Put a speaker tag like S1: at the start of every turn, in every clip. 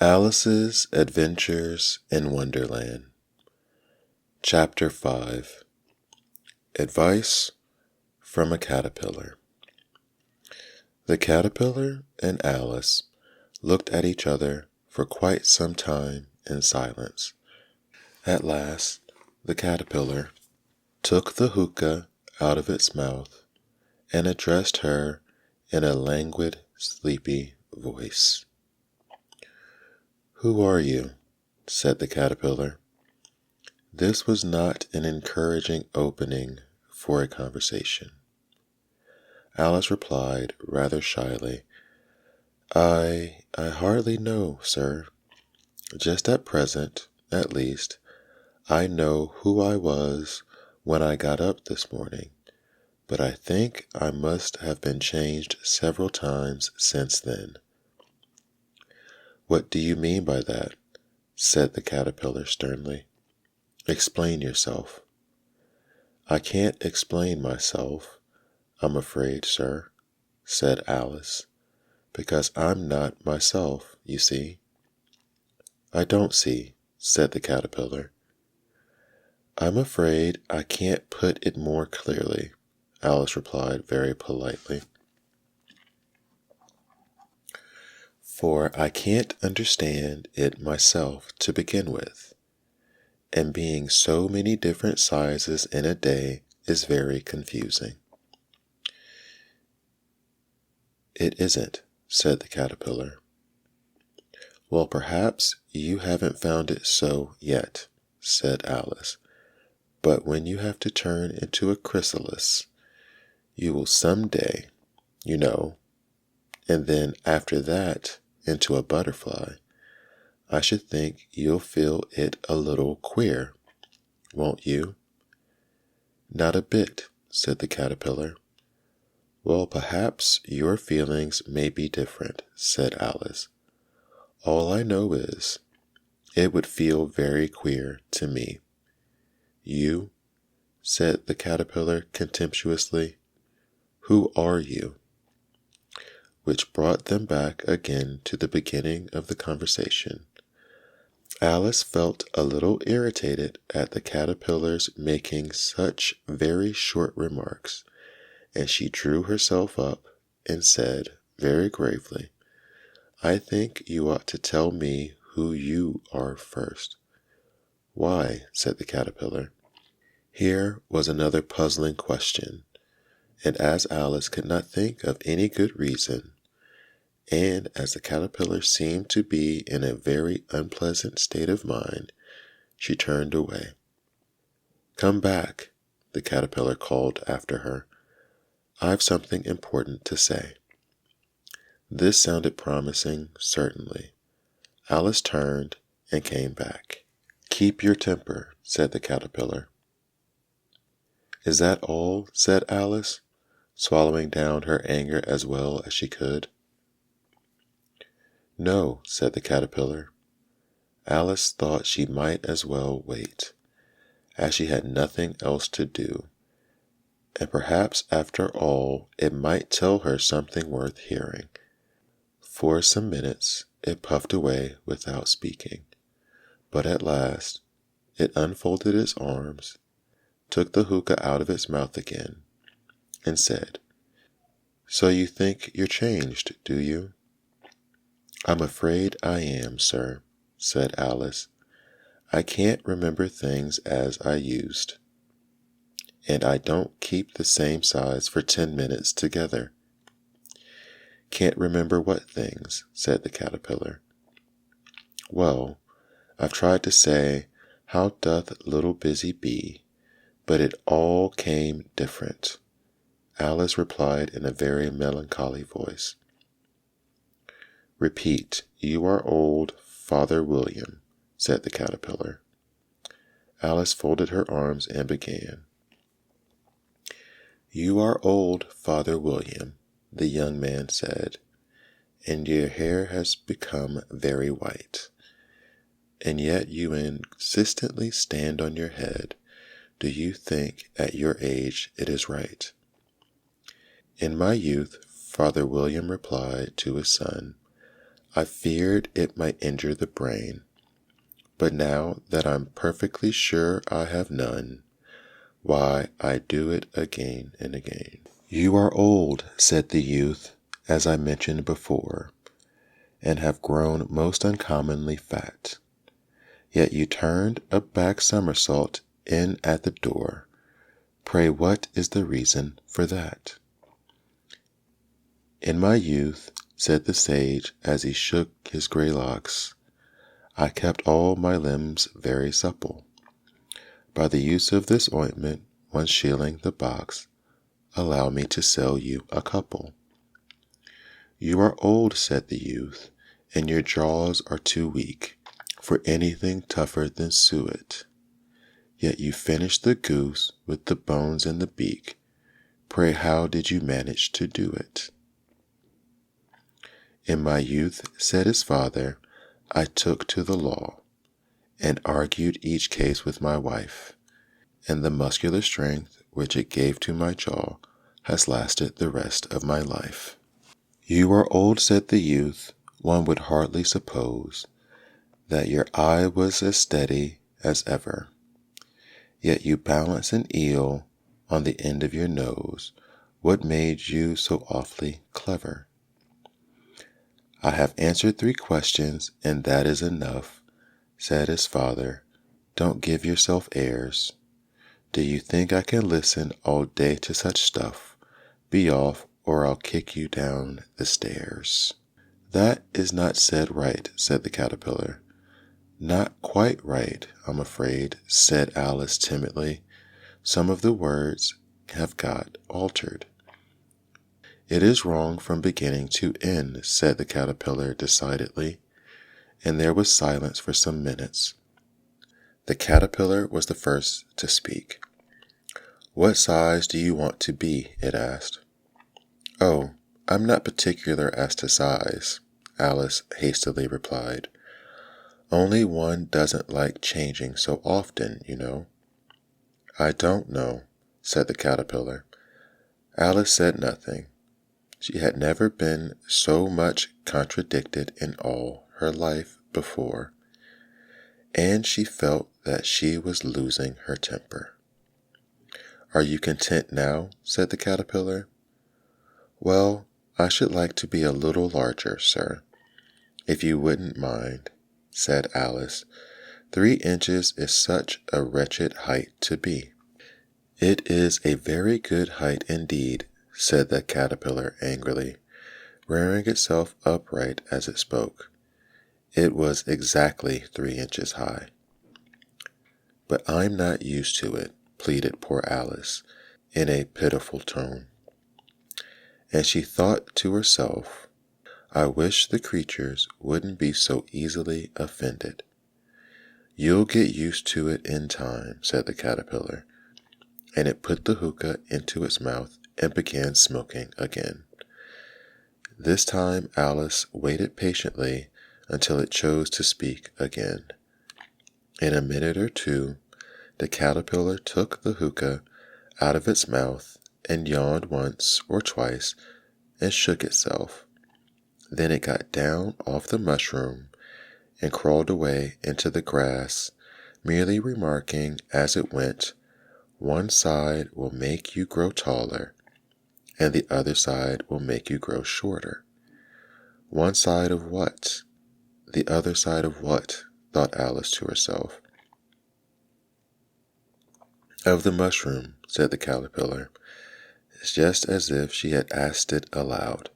S1: Alice's Adventures in Wonderland. Chapter 5. Advice from a Caterpillar. The caterpillar and Alice looked at each other for quite some time in silence. At last, the caterpillar took the hookah out of its mouth and addressed her in a languid, sleepy voice. "Who are you?" said the caterpillar. This was not an encouraging opening for a conversation. Alice replied rather shyly, I hardly know, sir. Just at present, at least, I know who I was when I got up this morning, but I think I must have been changed several times since then." "What do you mean by that?" said the caterpillar sternly. "Explain yourself." "I can't explain myself, I'm afraid, sir," said Alice, "because I'm not myself, you see." "I don't see," said the caterpillar. "I'm afraid I can't put it more clearly," Alice replied very politely. "For I can't understand it myself to begin with, and being so many different sizes in a day is very confusing." "It isn't," said the caterpillar. "Well, perhaps you haven't found it so yet," said Alice. "But when you have to turn into a chrysalis, you will some day, you know, and then after that into a butterfly, I should think you'll feel it a little queer, won't you?" "Not a bit," said the caterpillar. "Well, perhaps your feelings may be different," said Alice. "All I know is, it would feel very queer to me." "You?" said the caterpillar contemptuously. "Who are you?" Which brought them back again to the beginning of the conversation. Alice felt a little irritated at the caterpillar's making such very short remarks, and she drew herself up and said very gravely, "I think you ought to tell me who you are first." "Why?" said the caterpillar. Here was another puzzling question, and as Alice could not think of any good reason, and as the caterpillar seemed to be in a very unpleasant state of mind, she turned away. "Come back," the caterpillar called after her. "I've something important to say." This sounded promising, certainly. Alice turned and came back. "Keep your temper," said the caterpillar. "Is that all?" said Alice, swallowing down her anger as well as she could. "No," said the caterpillar. Alice thought she might as well wait, as she had nothing else to do, and perhaps after all it might tell her something worth hearing. For some minutes it puffed away without speaking, but at last it unfolded its arms, took the hookah out of its mouth again, and said, "So you think you're changed, do you?" "I'm afraid I am, sir," said Alice. "I can't remember things as I used, and I don't keep the same size for 10 minutes together." "Can't remember what things?" said the caterpillar. "Well, I've tried to say, how doth little busy bee, but it all came different," Alice replied in a very melancholy voice. "Repeat, you are old, Father William," said the caterpillar. Alice folded her arms and began. "You are old, Father William," the young man said, "and your hair has become very white, and yet you insistently stand on your head. Do you think at your age it is right?" "In my youth," Father William replied to his son, I feared it might injure the brain, but now that I'm perfectly sure I have none, why, I do it again and again. You are old, said the youth, as I mentioned before, and have grown most uncommonly fat. Yet you turned a back somersault in at the door. Pray what is the reason for that? In my youth, said the sage as he shook his grey locks, I kept all my limbs very supple. By the use of this ointment, 1 shilling the box, allow me to sell you a couple. You are old, said the youth, and your jaws are too weak for anything tougher than suet. Yet you finished the goose with the bones and the beak. Pray how did you manage to do it? In my youth, said his father, I took to the law, and argued each case with my wife, and the muscular strength which it gave to my jaw has lasted the rest of my life. You are old, said the youth. One would hardly suppose that your eye was as steady as ever. Yet you balance an eel on the end of your nose. What made you so awfully clever? I have answered 3 questions, and that is enough, said his father. Don't give yourself airs. Do you think I can listen all day to such stuff? Be off, or I'll kick you down the stairs. That is not said right, said the caterpillar. Not quite right, I'm afraid, said Alice timidly. Some of the words have got altered. It is wrong from beginning to end, said the caterpillar decidedly, and there was silence for some minutes. The caterpillar was the first to speak. What size do you want to be? It asked. Oh, I'm not particular as to size, Alice hastily replied. Only one doesn't like changing so often, you know. I don't know, said the caterpillar. Alice said nothing. She had never been so much contradicted in all her life before, and she felt that she was losing her temper. Are you content now? Said the caterpillar. Well, I should like to be a little larger, sir, if you wouldn't mind, said Alice. 3 inches is such a wretched height to be. It is a very good height indeed, said the caterpillar angrily, rearing itself upright as it spoke. It was exactly 3 inches high. But I'm not used to it, pleaded poor Alice, in a pitiful tone. And she thought to herself, I wish the creatures wouldn't be so easily offended. You'll get used to it in time, said the caterpillar, and it put the hookah into its mouth and began smoking again. This time Alice waited patiently until it chose to speak again. In a minute or 2, the caterpillar took the hookah out of its mouth and yawned once or twice and shook itself. Then it got down off the mushroom and crawled away into the grass, merely remarking as it went, one side will make you grow taller, and the other side will make you grow shorter. One side of what? The other side of what? Thought Alice to herself. Of the mushroom, said the caterpillar. It's just as if she had asked it aloud,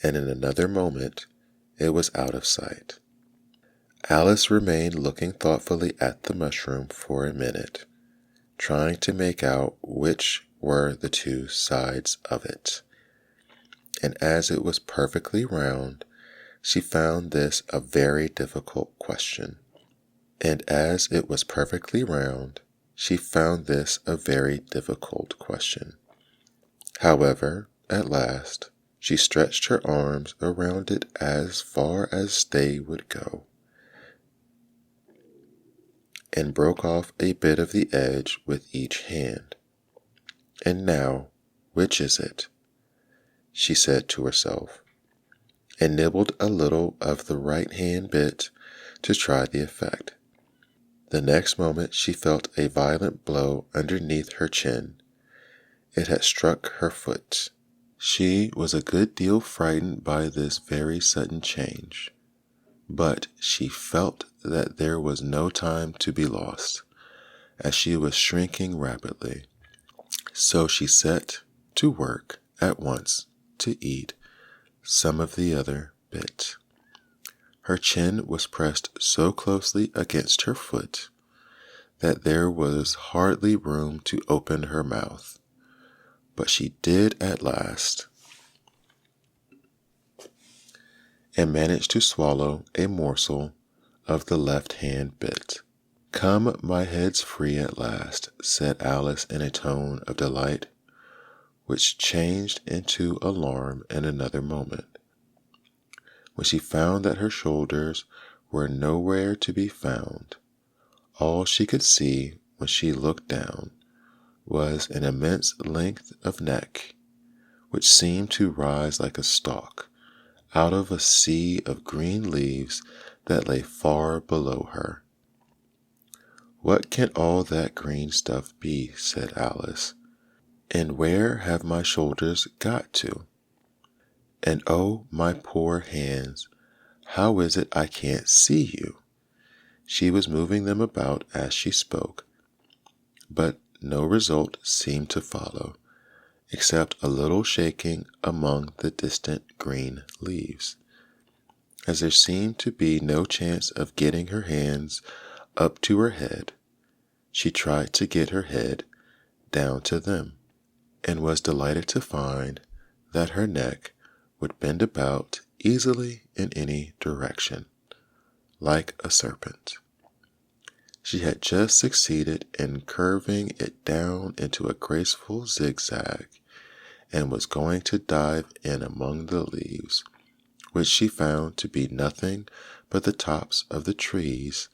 S1: and in another moment it was out of sight. Alice remained looking thoughtfully at the mushroom for a minute, trying to make out which were the 2 sides of it. And as it was perfectly round, she found this a very difficult question. And as it was perfectly round, she found this a very difficult question. However, at last, she stretched her arms around it as far as they would go, and broke off a bit of the edge with each hand. And now, which is it? She said to herself. and nibbled a little of the right-hand bit to try the effect. The next moment she felt a violent blow underneath her chin. It had struck her foot. She was a good deal frightened by this very sudden change, but she felt that there was no time to be lost, as she was shrinking rapidly. So she set to work at once to eat some of the other bit. Her chin was pressed so closely against her foot that there was hardly room to open her mouth, but she did at last, and managed to swallow a morsel of the left-hand bit. "Come, my head's free at last," said Alice in a tone of delight, which changed into alarm in another moment, when she found that her shoulders were nowhere to be found. All she could see when she looked down was an immense length of neck, which seemed to rise like a stalk out of a sea of green leaves that lay far below her. "What can all that green stuff be?" said Alice. "And where have my shoulders got to? And oh, my poor hands, how is it I can't see you?" She was moving them about as she spoke, but no result seemed to follow, except a little shaking among the distant green leaves. As there seemed to be no chance of getting her hands up to her head, she tried to get her head down to them, and was delighted to find that her neck would bend about easily in any direction, like a serpent. She had just succeeded in curving it down into a graceful zigzag, and was going to dive in among the leaves, which she found to be nothing but the tops of the trees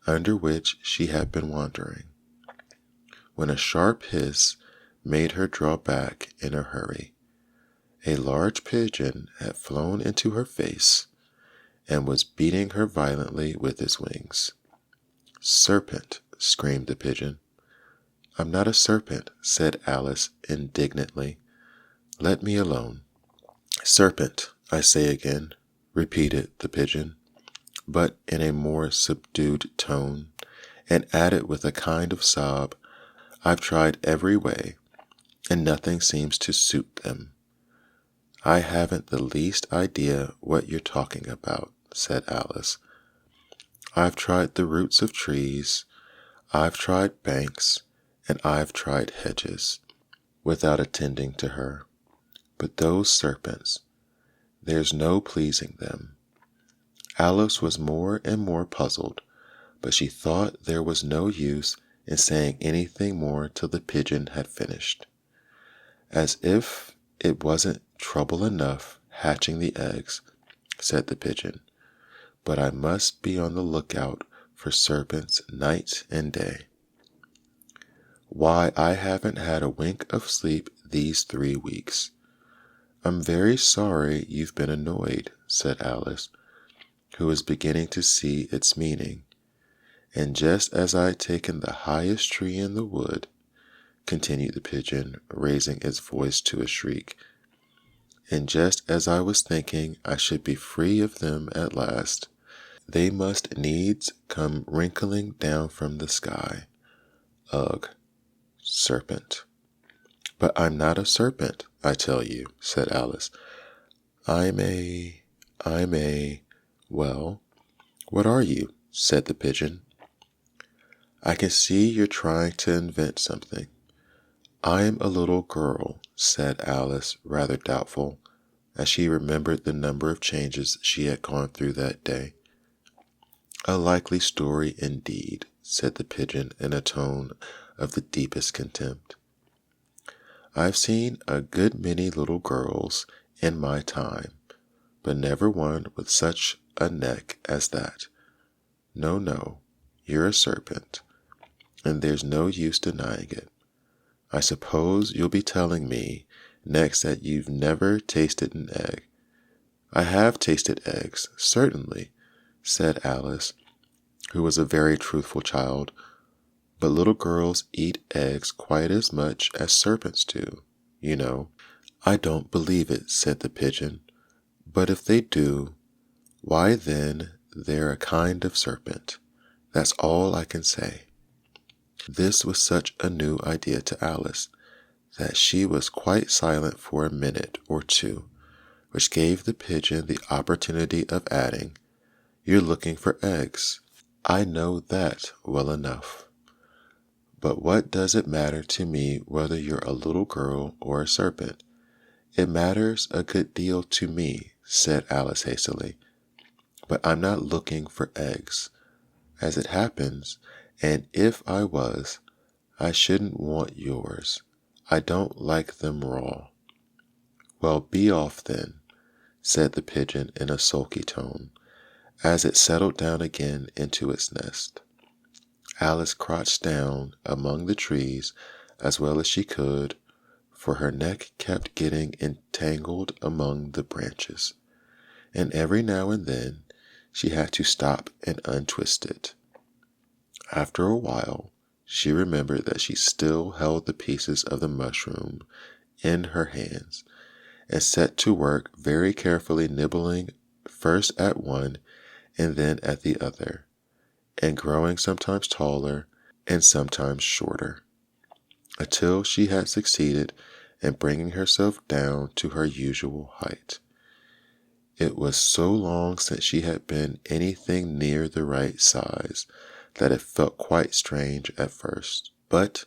S1: under which she had been wandering, when a sharp hiss made her draw back in a hurry. A large pigeon had flown into her face, and was beating her violently with its wings. "Serpent!" screamed the pigeon. "I'm not a serpent," said Alice indignantly. "Let me alone." "Serpent, I say again," repeated the pigeon, but in a more subdued tone, and added with a kind of sob, "I've tried every way, and nothing seems to suit them." "I haven't the least idea what you're talking about," said Alice. "I've tried the roots of trees, I've tried banks, and I've tried hedges," without attending to her. "But those serpents, there's no pleasing them." Alice was more and more puzzled, but she thought there was no use in saying anything more till the pigeon had finished. "As if it wasn't trouble enough hatching the eggs," said the pigeon, "but I must be on the lookout for serpents night and day. Why, I haven't had a wink of sleep these 3 weeks." "I'm very sorry you've been annoyed," said Alice, who was beginning to see its meaning. "And just as I'd taken the highest tree in the wood," continued the pigeon, raising its voice to a shriek, "and just as I was thinking I should be free of them at last, they must needs come wrinkling down from the sky. Ugh, serpent!" "But I'm not a serpent, I tell you," said Alice. I'm a, well, what are you?" said the pigeon. "I can see you're trying to invent something." "I'm a little girl," said Alice, rather doubtful, as she remembered the number of changes she had gone through that day. "A likely story indeed," said the pigeon in a tone of the deepest contempt. "I've seen a good many little girls in my time, but never one with such a neck as that. No, no, you're a serpent, and there's no use denying it. I suppose you'll be telling me next that you've never tasted an egg. I have tasted eggs, certainly, said Alice, who was a very truthful child, but little girls eat eggs quite as much as serpents do, you know. I don't believe it, said the pigeon, but if they do, why then they're a kind of serpent. That's all I can say. This was such a new idea to Alice that she was quite silent for a minute or two, which gave the pigeon the opportunity of adding, "You're looking for eggs. I know that well enough. But what does it matter to me whether you're a little girl or a serpent? It matters a good deal to me," said Alice hastily, "but I'm not looking for eggs. As it happens, and if I was, I shouldn't want yours. I don't like them raw." "Well, be off then," said the pigeon in a sulky tone, as it settled down again into its nest. Alice crouched down among the trees as well as she could, for her neck kept getting entangled among the branches, and every now and then she had to stop and untwist it. After a while, she remembered that she still held the pieces of the mushroom in her hands, and set to work very carefully nibbling first at one and then at the other, and growing sometimes taller and sometimes shorter, until she had succeeded in bringing herself down to her usual height. It was so long since she had been anything near the right size that it felt quite strange at first, but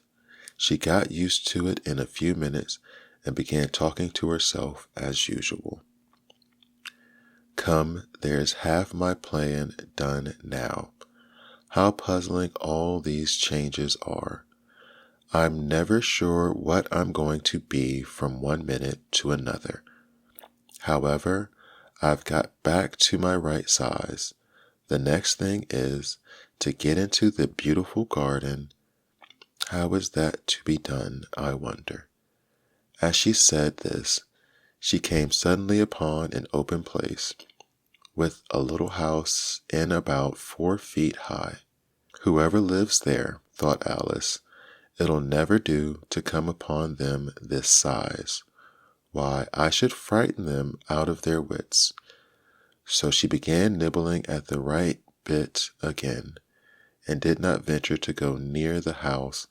S1: she got used to it in a few minutes and began talking to herself as usual. "Come, there's half my plan done now. How puzzling all these changes are. I'm never sure what I'm going to be from one minute to another. However, I've got back to my right size. The next thing is to get into the beautiful garden. How is that to be done, I wonder?" As she said this, she came suddenly upon an open place, with a little house in about 4 feet high. "Whoever lives there," thought Alice, "it'll never do to come upon them this size. Why, I should frighten them out of their wits." So she began nibbling at the right bit again, and did not venture to go near the house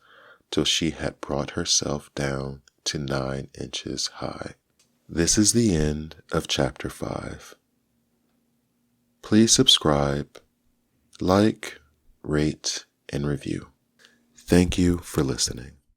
S1: till she had brought herself down to 9 inches high. This is the end of chapter 5. Please subscribe, like, rate, and review. Thank you for listening.